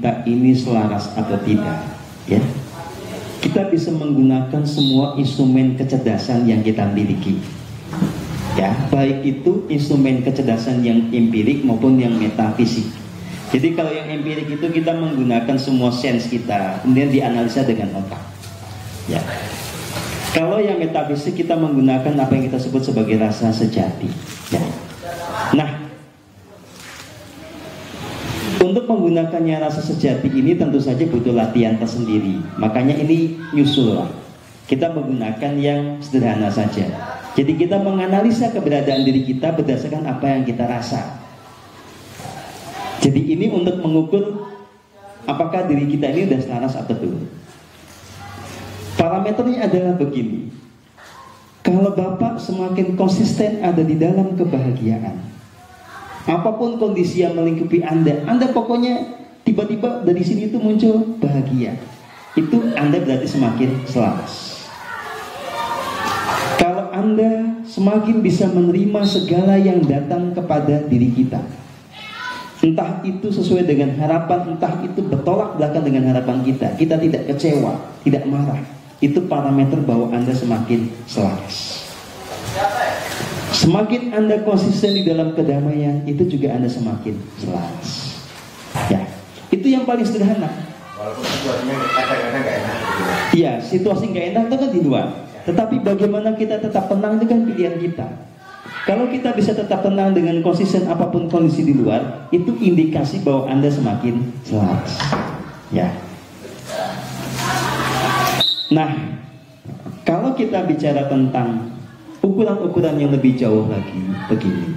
kita ini selaras atau tidak, ya. Kita bisa menggunakan semua instrumen kecerdasan yang kita miliki, ya, baik itu instrumen kecerdasan yang empirik maupun yang metafisik. Jadi kalau yang empirik itu kita menggunakan semua sense kita, kemudian dianalisa dengan otak, ya. Kalau yang metafisik kita menggunakan apa yang kita sebut sebagai rasa sejati, ya. Nah, untuk menggunakannya rasa sejati ini tentu saja butuh latihan tersendiri. Makanya ini nyusul lah. Kita menggunakan yang sederhana saja. Jadi kita menganalisa keberadaan diri kita berdasarkan apa yang kita rasa. Jadi ini untuk mengukur apakah diri kita ini sudah selaras atau belum. Parameternya adalah begini. Kalau Bapak semakin konsisten ada di dalam kebahagiaan, apapun kondisi yang melingkupi Anda pokoknya tiba-tiba dari sini itu muncul bahagia, itu Anda berarti semakin selaras. Kalau Anda semakin bisa menerima segala yang datang kepada diri kita, entah itu sesuai dengan harapan, entah itu bertolak belakang dengan harapan kita tidak kecewa, tidak marah, itu parameter bahwa Anda semakin selaras. Semakin Anda konsisten di dalam kedamaian, itu juga Anda semakin selaras. Ya, itu yang paling sederhana. Walaupun situasinya kadang-kadang nggak enak. Iya, situasi nggak enak itu kan di luar. Tetapi bagaimana kita tetap tenang itu kan pilihan kita. Kalau kita bisa tetap tenang dengan konsisten apapun kondisi di luar, itu indikasi bahwa Anda semakin selaras. Ya. Nah, kalau kita bicara tentang ukuran-ukuran yang lebih jauh lagi, begini.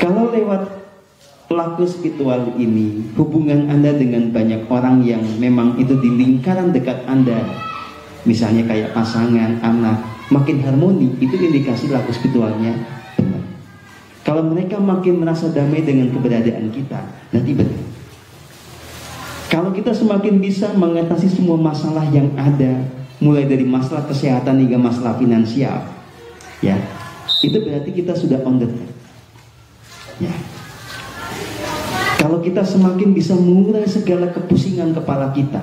Kalau lewat pelaku spiritual ini, hubungan Anda dengan banyak orang yang memang itu di lingkaran dekat Anda, misalnya kayak pasangan, anak, makin harmoni, itu indikasi laku spiritualnya benar. Kalau mereka makin merasa damai dengan keberadaan kita, nanti benar. Kalau kita semakin bisa mengatasi semua masalah yang ada, mulai dari masalah kesehatan hingga masalah finansial, ya, itu berarti kita sudah on the track. Ya. Kalau kita semakin bisa mengurangi segala kepusingan kepala kita,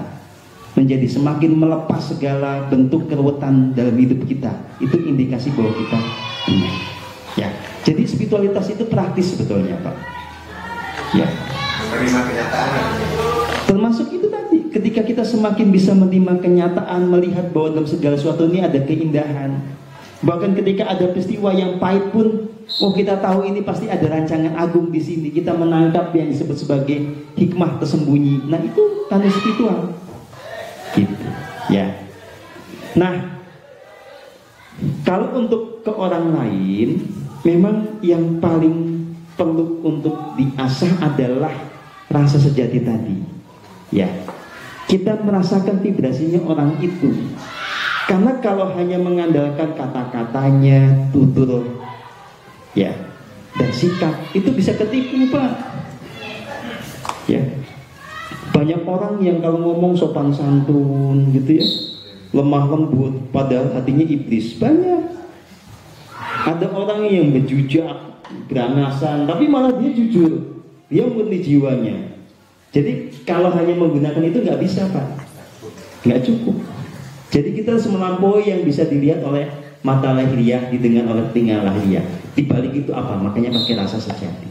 menjadi semakin melepas segala bentuk keruwetan dalam hidup kita, itu indikasi bahwa kita benar. Ya. Jadi spiritualitas itu praktis sebetulnya, Pak. Ya. Menerima kenyataan. Termasuk itu tadi, ketika kita semakin bisa menerima kenyataan, melihat bahwa dalam segala sesuatu ini ada keindahan. Bahkan ketika ada peristiwa yang pahit pun, oh kita tahu ini pasti ada rancangan agung di sini. Kita menangkap yang disebut sebagai hikmah tersembunyi. Nah itu tanda spiritual. Gitu, ya. Nah, kalau untuk ke orang lain, memang yang paling perlu untuk diasah adalah rasa sejati tadi. Ya, kita merasakan vibrasinya orang itu. Karena kalau hanya mengandalkan kata-katanya, tutur, ya, dan sikap, itu bisa ketipu, Pak. Ya, banyak orang yang kalau ngomong sopan santun, gitu ya, lemah lembut, padahal hatinya iblis. Banyak. Ada orang yang berjujak, berangasan, tapi malah dia jujur, dia murni jiwanya. Jadi kalau hanya menggunakan itu nggak bisa, Pak, nggak cukup. Jadi kita harus melampaui yang bisa dilihat oleh mata lahiriah, didengar oleh telinga lahiriah. Di balik itu apa? Makanya pakai rasa sejati.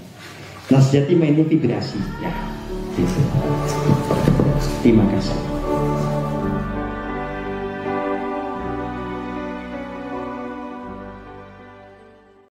Nah, sejati mainnya vibrasi, ya. Gitu. Terima kasih.